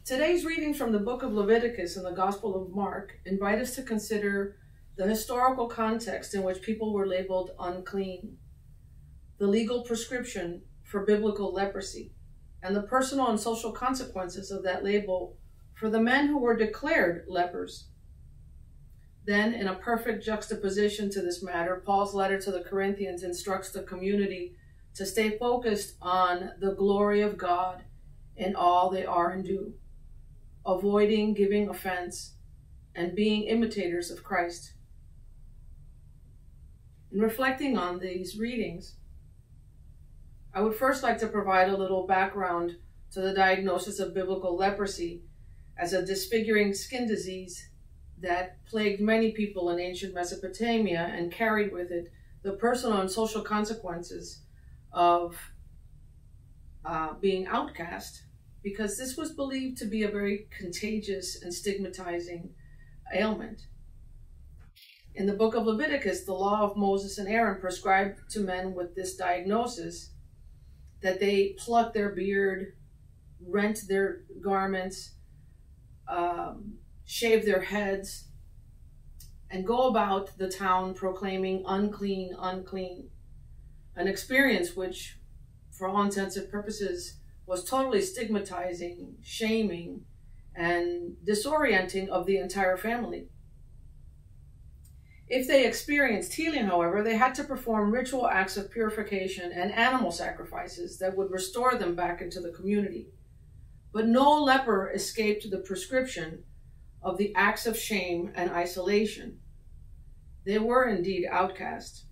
Today's readings from the book of Leviticus and the Gospel of Mark invite us to consider the historical context in which people were labeled unclean, the legal prescription for biblical leprosy, and the personal and social consequences of that label for the men who were declared lepers. Then, in a perfect juxtaposition to this matter, Paul's letter to the Corinthians instructs the community to stay focused on the glory of God in all they are and do, avoiding giving offense and being imitators of Christ. In reflecting on these readings, I would first like to provide a little background to the diagnosis of biblical leprosy as a disfiguring skin disease that plagued many people in ancient Mesopotamia and carried with it the personal and social consequences of being outcast, because this was believed to be a very contagious and stigmatizing ailment. In the book of Leviticus, the law of Moses and Aaron prescribed to men with this diagnosis that they pluck their beard, rent their garments, shave their heads, and go about the town proclaiming unclean, unclean, an experience which, for all intents and purposes, was totally stigmatizing, shaming, and disorienting of the entire family. If they experienced healing, however, they had to perform ritual acts of purification and animal sacrifices that would restore them back into the community. But no leper escaped the prescription of the acts of shame and isolation. They were indeed outcast.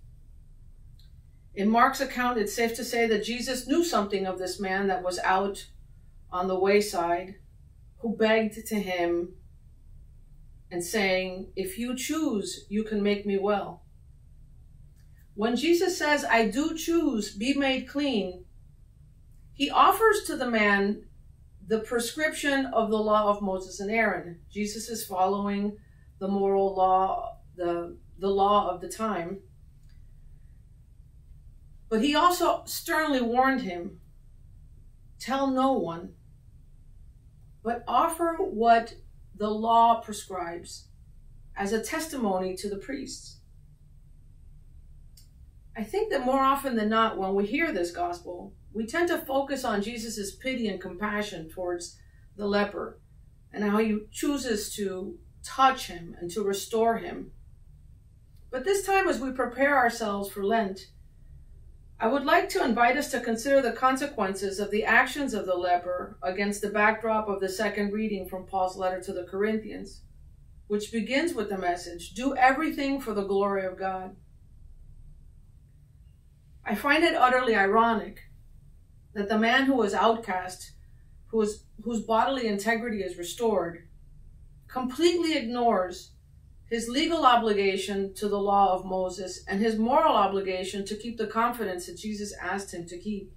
In Mark's account, it's safe to say that Jesus knew something of this man that was out on the wayside, who begged to him and saying, "If you choose, you can make me well." When Jesus says, "I do choose, be made clean," he offers to the man the prescription of the law of Moses and Aaron. Jesus is following the moral law, the law of the time. But he also sternly warned him, tell no one, but offer what the law prescribes as a testimony to the priests. I think that more often than not, when we hear this gospel, we tend to focus on Jesus' pity and compassion towards the leper and how he chooses to touch him and to restore him. But this time, as we prepare ourselves for Lent, I would like to invite us to consider the consequences of the actions of the leper against the backdrop of the second reading from Paul's letter to the Corinthians, which begins with the message, "Do everything for the glory of God." I find it utterly ironic that the man who was outcast, whose bodily integrity is restored, completely ignores his legal obligation to the law of Moses and his moral obligation to keep the confidence that Jesus asked him to keep.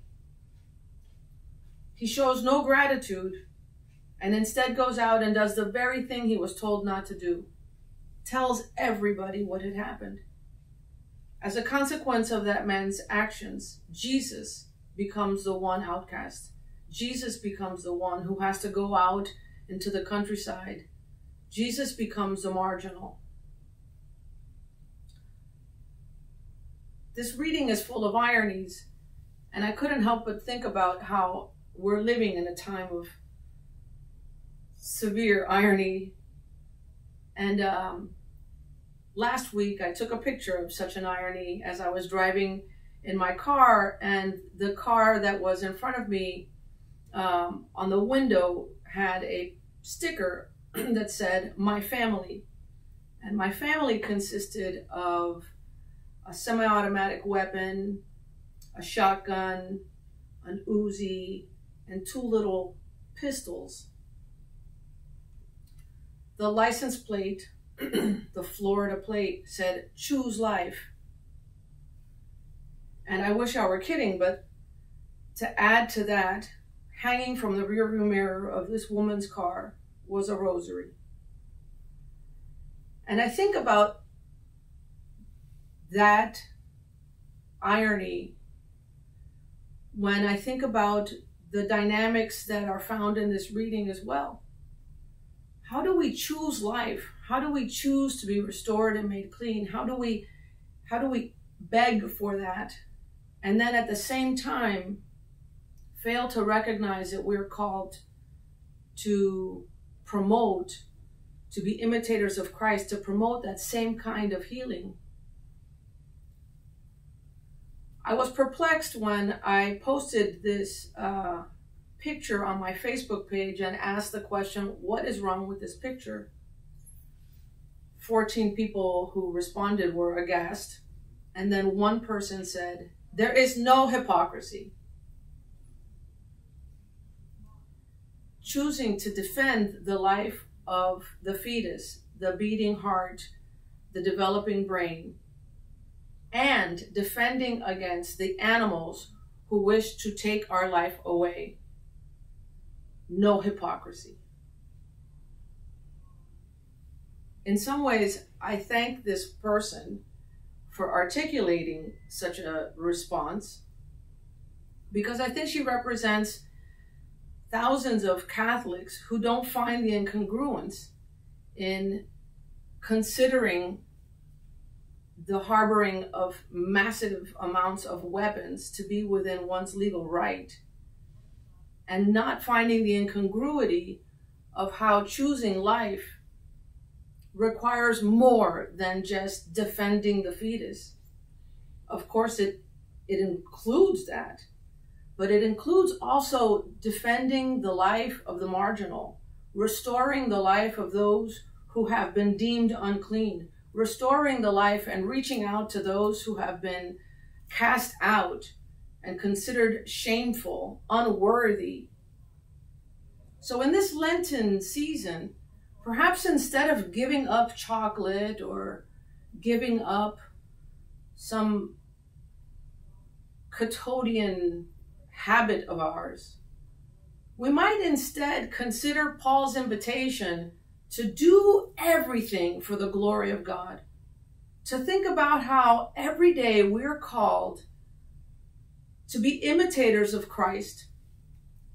He shows no gratitude and instead goes out and does the very thing he was told not to do, tells everybody what had happened. As a consequence of that man's actions, Jesus becomes the one outcast. Jesus becomes the one who has to go out into the countryside. Jesus becomes the marginal. This reading is full of ironies, and I couldn't help but think about how we're living in a time of severe irony. And last week, I took a picture of such an irony as I was driving in my car, and the car that was in front of me on the window had a sticker that said, "My family." And my family consisted of a semi-automatic weapon, a shotgun, an Uzi, and 2 little pistols. The license plate, the Florida plate, said, "Choose life." And I wish I were kidding, but to add to that, hanging from the rearview mirror of this woman's car was a rosary. And I think about that irony when I think about the dynamics that are found in this reading as well. how do we choose life? How do we choose to be restored and made clean? How do we beg for that? And then at the same time, fail to recognize that we're called to promote, to be imitators of Christ, to promote that same kind of healing. I was perplexed when I posted this picture on my Facebook page and asked the question, what is wrong with this picture? 14 people who responded were aghast. And then one person said, there is no hypocrisy. Choosing to defend the life of the fetus, the beating heart, the developing brain, and defending against the animals who wish to take our life away. No hypocrisy. In some ways, I thank this person for articulating such a response, because I think she represents thousands of Catholics who don't find the incongruence in considering the harboring of massive amounts of weapons to be within one's legal right, and not finding the incongruity of how choosing life requires more than just defending the fetus. Of course, it includes that, but it includes also defending the life of the marginal, restoring the life of those who have been deemed unclean, restoring the life and reaching out to those who have been cast out and considered shameful, unworthy. So in this Lenten season, perhaps instead of giving up chocolate or giving up some quotidian habit of ours, we might instead consider Paul's invitation to do everything for the glory of God, to think about how every day we're called to be imitators of Christ,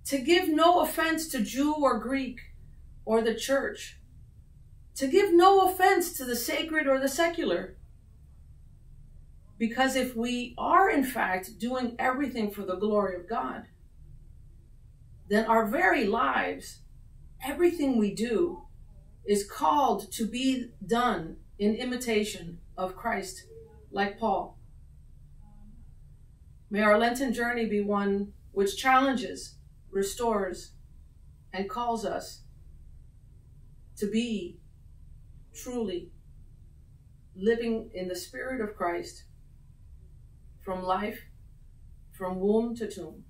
to give no offense to Jew or Greek or the church, to give no offense to the sacred or the secular. Because if we are in fact doing everything for the glory of God, then our very lives, everything we do, is called to be done in imitation of Christ, like Paul. May our Lenten journey be one which challenges, restores, and calls us to be truly living in the Spirit of Christ from life, from womb to tomb.